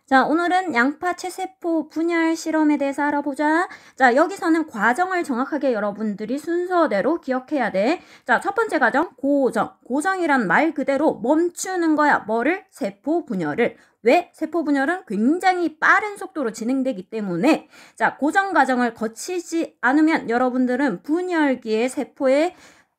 자, 오늘은 양파 체세포 분열 실험에 대해서 알아보자. 자, 여기서는 과정을 정확하게 여러분들이 순서대로 기억해야 돼. 자, 첫 번째 과정, 고정. 고정이란 말 그대로 멈추는 거야. 뭐를? 세포 분열을. 왜? 세포 분열은 굉장히 빠른 속도로 진행되기 때문에 자, 고정 과정을 거치지 않으면 여러분들은 분열기의 세포의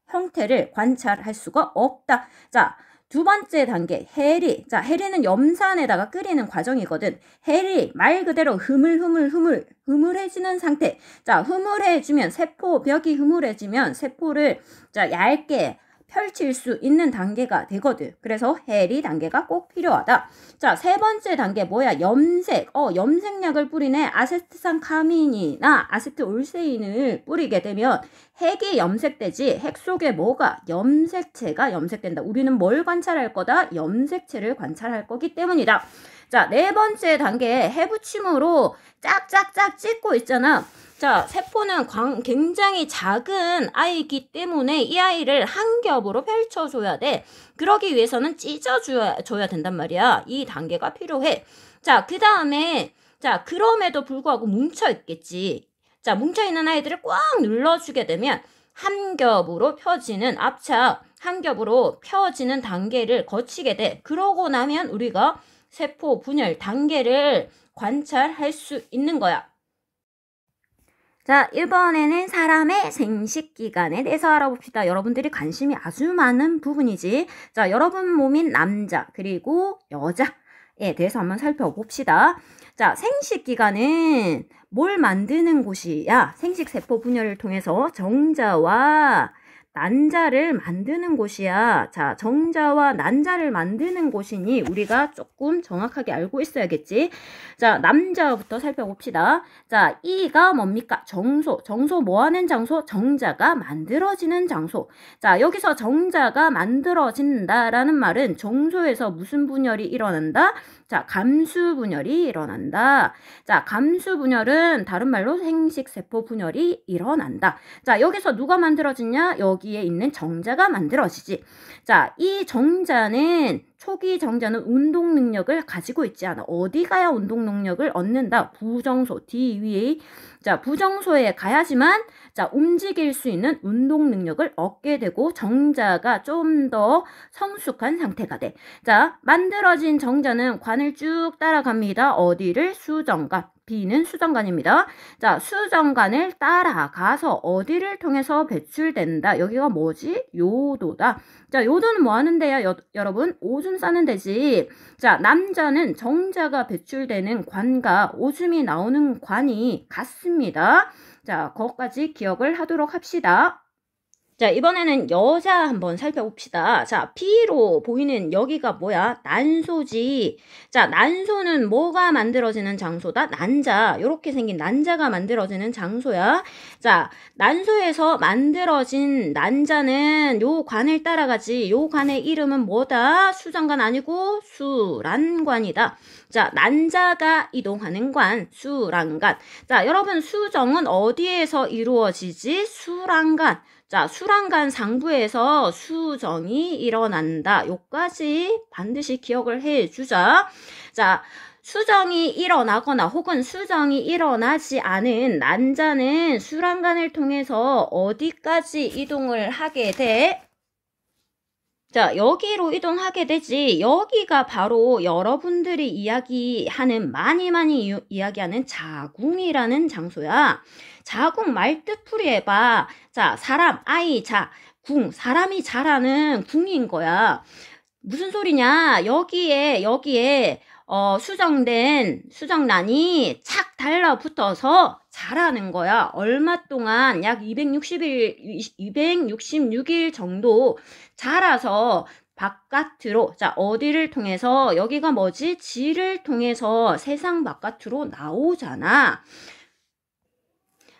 형태를 관찰할 수가 없다. 자, 두 번째 단계, 해리. 자, 해리는 염산에다가 끓이는 과정이거든. 해리, 말 그대로 흐물해지는 상태. 자, 흐물해지면, 세포벽이 흐물해지면 세포를 자, 얇게 펼칠 수 있는 단계가 되거든. 그래서 해리 단계가 꼭 필요하다. 자, 세 번째 단계 뭐야? 염색. 염색약을 뿌리네. 아세트산카민이나 아세트올세인을 뿌리게 되면 핵이 염색되지. 핵 속에 뭐가? 염색체가 염색된다. 우리는 뭘 관찰할 거다? 염색체를 관찰할 거기 때문이다. 자, 네 번째 단계 해부침으로 짝짝짝 찍고 있잖아. 자, 세포는 굉장히 작은 아이이기 때문에 이 아이를 한 겹으로 펼쳐줘야 돼. 그러기 위해서는 찢어줘야 된단 말이야. 이 단계가 필요해. 자, 그 다음에 자, 그럼에도 불구하고 뭉쳐있겠지. 자, 뭉쳐있는 아이들을 꽉 눌러주게 되면 한 겹으로 펴지는 앞차, 한 겹으로 펴지는 단계를 거치게 돼. 그러고 나면 우리가 세포 분열 단계를 관찰할 수 있는 거야. 자, 이번에는 사람의 생식기관에 대해서 알아봅시다. 여러분들이 관심이 아주 많은 부분이지. 자, 여러분 몸인 남자 그리고 여자에 대해서 한번 살펴봅시다. 자, 생식기관은 뭘 만드는 곳이야? 생식세포 분열을 통해서 정자와 난자를 만드는 곳이야. 자, 정자와 난자를 만드는 곳이니 우리가 조금 정확하게 알고 있어야겠지. 자, 남자부터 살펴봅시다. 자, 이가 뭡니까? 정소. 정소 뭐 하는 장소? 정자가 만들어지는 장소. 자, 여기서 정자가 만들어진다라는 말은 정소에서 무슨 분열이 일어난다? 자, 감수 분열이 일어난다. 자, 감수 분열은 다른 말로 생식세포 분열이 일어난다. 자, 여기서 누가 만들어지냐? 여기에 있는 정자가 만들어지지. 자, 이 정자는 초기 정자는 운동 능력을 가지고 있지 않아. 어디 가야 운동 능력을 얻는다? 부정소, D 위에. 자, 부정소에 가야지만 자, 움직일 수 있는 운동 능력을 얻게 되고 정자가 좀 더 성숙한 상태가 돼. 자, 만들어진 정자는 관을 쭉 따라갑니다. 어디를? 수정관. B는 수정관입니다. 자, 수정관을 따라가서 어디를 통해서 배출된다. 여기가 뭐지? 요도다. 자, 요도는 뭐 하는 데야? 여러분? 오줌 싸는 데지. 자, 남자는 정자가 배출되는 관과 오줌이 나오는 관이 같습니다. 자, 그것까지 기억을 하도록 합시다. 자, 이번에는 여자 한번 살펴봅시다. 자, B로 보이는 여기가 뭐야? 난소지. 자, 난소는 뭐가 만들어지는 장소다? 난자. 이렇게 생긴 난자가 만들어지는 장소야. 자, 난소에서 만들어진 난자는 요 관을 따라가지. 요 관의 이름은 뭐다? 수정관 아니고 수란관이다. 자, 난자가 이동하는 관, 수란관. 자, 여러분 수정은 어디에서 이루어지지? 수란관. 자, 수란관 상부에서 수정이 일어난다. 요까지 반드시 기억을 해주자. 자, 수정이 일어나거나 혹은 수정이 일어나지 않은 난자는 수란관을 통해서 어디까지 이동을 하게 돼? 자, 여기로 이동하게 되지. 여기가 바로 여러분들이 이야기하는 많이 이야기하는 자궁이라는 장소야. 자궁 말뜻풀이 해봐. 자, 사람, 아이, 자, 궁. 사람이 자라는 궁인 거야. 무슨 소리냐? 여기에 수정된 수정란이 착 달라붙어서 자라는 거야. 얼마 동안? 약 266일 정도 자라서 바깥으로, 자, 어디를 통해서? 여기가 뭐지? 지를 통해서 세상 바깥으로 나오잖아.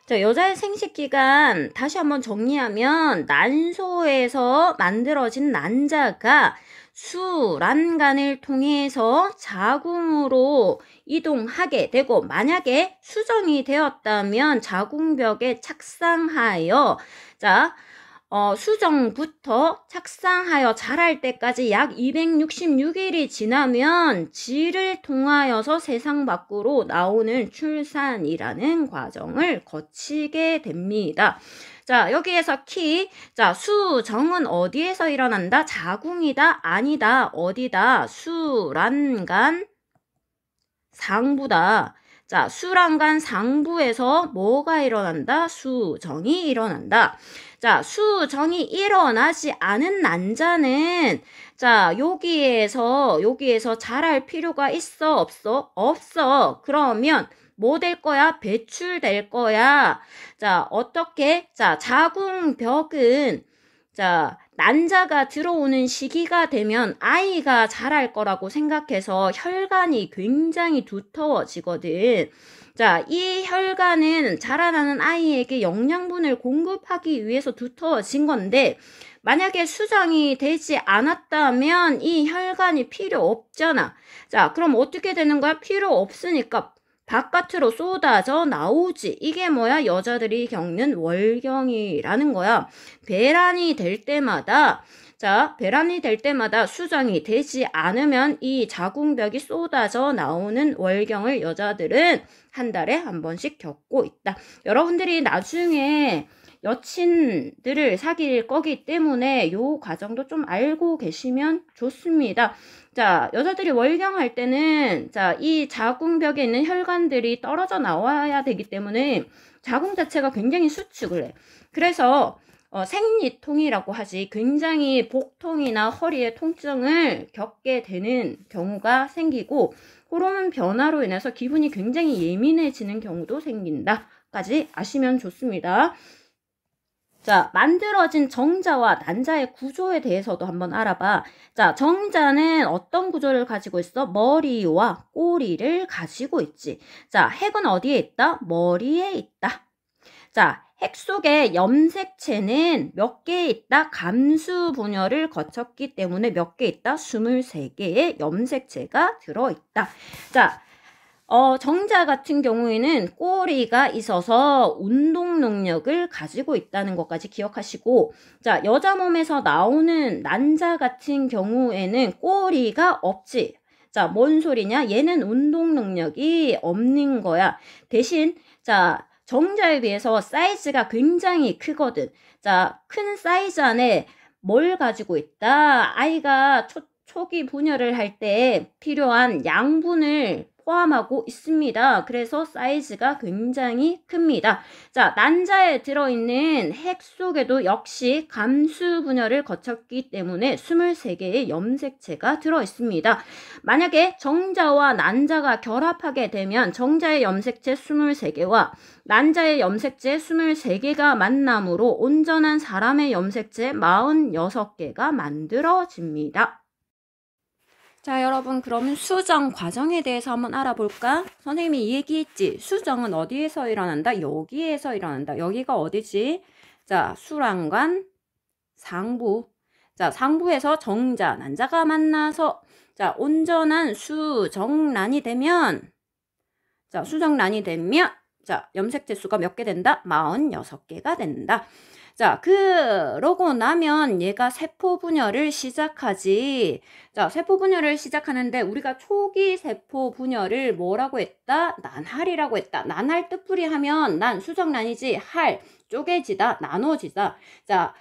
자, 여자의 생식기간 다시 한번 정리하면 난소에서 만들어진 난자가 수란관을 통해서 자궁으로 이동하게 되고 만약에 수정이 되었다면 자궁벽에 착상하여 자, 수정부터 착상하여 자랄 때까지 약 266일이 지나면 질을 통하여서 세상 밖으로 나오는 출산이라는 과정을 거치게 됩니다. 자, 여기에서 키. 자, 수정은 어디에서 일어난다? 자궁이다? 아니다. 어디다? 수란간 상부다. 자, 수란간 상부에서 뭐가 일어난다? 수정이 일어난다. 자, 수정이 일어나지 않은 난자는 자, 여기에서 자랄 필요가 있어? 없어? 없어. 그러면 뭐 될 거야? 배출될 거야. 자, 어떻게? 자, 자궁벽은 자, 난자가 들어오는 시기가 되면 아이가 자랄 거라고 생각해서 혈관이 굉장히 두터워지거든. 자, 이 혈관은 자라나는 아이에게 영양분을 공급하기 위해서 두터워진 건데 만약에 수정이 되지 않았다면 이 혈관이 필요 없잖아. 자, 그럼 어떻게 되는 거야? 필요 없으니까 바깥으로 쏟아져 나오지. 이게 뭐야? 여자들이 겪는 월경이라는 거야. 배란이 될 때마다 수정이 되지 않으면 이 자궁벽이 쏟아져 나오는 월경을 여자들은 한 달에 한 번씩 겪고 있다. 여러분들이 나중에 여친들을 사귈 거기 때문에 요 과정도 좀 알고 계시면 좋습니다. 자, 여자들이 월경할 때는 자, 이 자궁벽에 있는 혈관들이 떨어져 나와야 되기 때문에 자궁 자체가 굉장히 수축을 해. 그래서 생리통이라고 하지 굉장히 복통이나 허리의 통증을 겪게 되는 경우가 생기고 호르몬 변화로 인해서 기분이 굉장히 예민해지는 경우도 생긴다까지 아시면 좋습니다. 자, 만들어진 정자와 난자의 구조에 대해서도 한번 알아봐. 자, 정자는 어떤 구조를 가지고 있어? 머리와 꼬리를 가지고 있지. 자, 핵은 어디에 있다? 머리에 있다. 자, 핵 속에 염색체는 몇 개 있다? 감수 분열을 거쳤기 때문에 몇 개 있다? 23개의 염색체가 들어있다. 자, 정자 같은 경우에는 꼬리가 있어서 운동 능력을 가지고 있다는 것까지 기억하시고, 자, 여자 몸에서 나오는 난자 같은 경우에는 꼬리가 없지. 자, 뭔 소리냐? 얘는 운동 능력이 없는 거야. 대신, 자, 정자에 비해서 사이즈가 굉장히 크거든. 자, 큰 사이즈 안에 뭘 가지고 있다? 아이가 초기 분열을 할 때 필요한 양분을 포함하고 있습니다. 그래서 사이즈가 굉장히 큽니다. 자, 난자에 들어있는 핵 속에도 역시 감수 분열을 거쳤기 때문에 23개의 염색체가 들어있습니다. 만약에 정자와 난자가 결합하게 되면 정자의 염색체 23개와 난자의 염색체 23개가 만남으로 온전한 사람의 염색체 46개가 만들어집니다. 자, 여러분, 그러면 수정 과정에 대해서 한번 알아볼까? 선생님이 얘기했지. 수정은 어디에서 일어난다? 여기에서 일어난다. 여기가 어디지? 자, 수란관 상부. 자, 상부에서 정자, 난자가 만나서 자, 온전한 수정란이 되면 자, 염색체 수가 몇 개 된다? 46개가 된다. 자, 그러고 나면 얘가 세포 분열을 시작하지. 자, 세포 분열을 시작하는데 우리가 초기 세포 분열을 뭐라고 했다? 난할이라고 했다. 난할 뜻풀이 하면 난 수정란이지. 할 쪼개지다, 나눠지다. 자,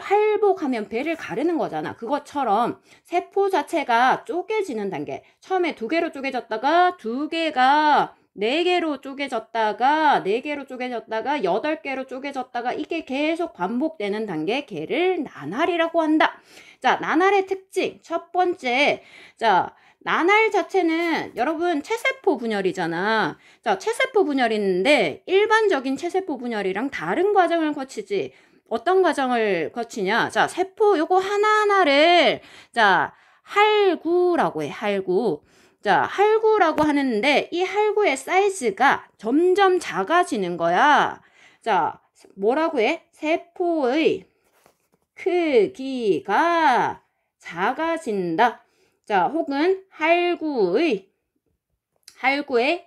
할복하면 배를 가르는 거잖아. 그것처럼 세포 자체가 쪼개지는 단계. 처음에 2개로 쪼개졌다가 2개가 4개로 쪼개졌다가 4개로 쪼개졌다가 8개로 쪼개졌다가 이게 계속 반복되는 단계, 걔를 난할이라고 한다. 자, 난할의 특징 첫 번째, 자, 난할 자체는 여러분 체세포 분열이잖아. 자, 체세포 분열인데 일반적인 체세포 분열이랑 다른 과정을 거치지. 어떤 과정을 거치냐? 자, 세포 요거 하나하나를 자, 할구라고 해. 할구. 자, 할구라고 하는데 이 할구의 사이즈가 점점 작아지는 거야. 자, 뭐라고 해? 세포의 크기가 작아진다. 자, 혹은 할구의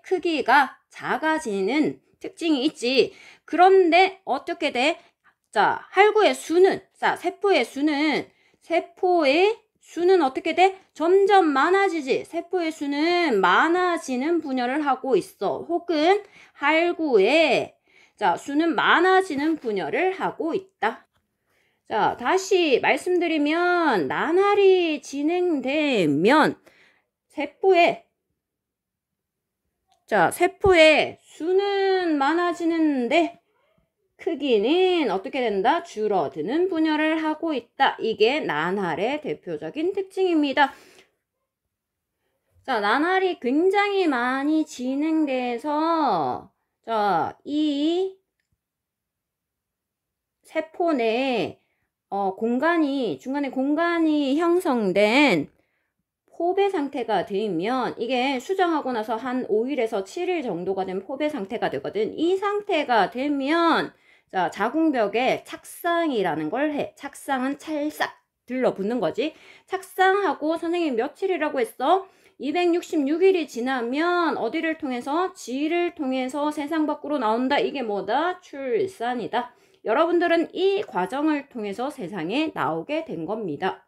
크기가 작아지는 특징이 있지. 그런데 어떻게 돼? 자, 할구의 수는, 자, 세포의 수는 어떻게 돼? 점점 많아지지. 세포의 수는 많아지는 분열을 하고 있어. 혹은 할구의 자, 수는 많아지는 분열을 하고 있다. 자, 다시 말씀드리면 나날이 진행되면 세포의 수는 많아지는데 크기는 어떻게 된다? 줄어드는 분열을 하고 있다. 이게 나날의 대표적인 특징입니다. 자, 나날이 굉장히 많이 진행돼서 자, 이 세포 내에 중간에 공간이 형성된 포배 상태가 되면 이게 수정하고 나서 한 5일에서 7일 정도가 된 포배 상태가 되거든. 이 상태가 되면 자, 자궁벽에 착상이라는 걸 해. 착상은 찰싹 들러붙는 거지. 착상하고 선생님 며칠이라고 했어? 266일이 지나면 어디를 통해서? 지를 통해서 세상 밖으로 나온다. 이게 뭐다? 출산이다. 여러분들은 이 과정을 통해서 세상에 나오게 된 겁니다.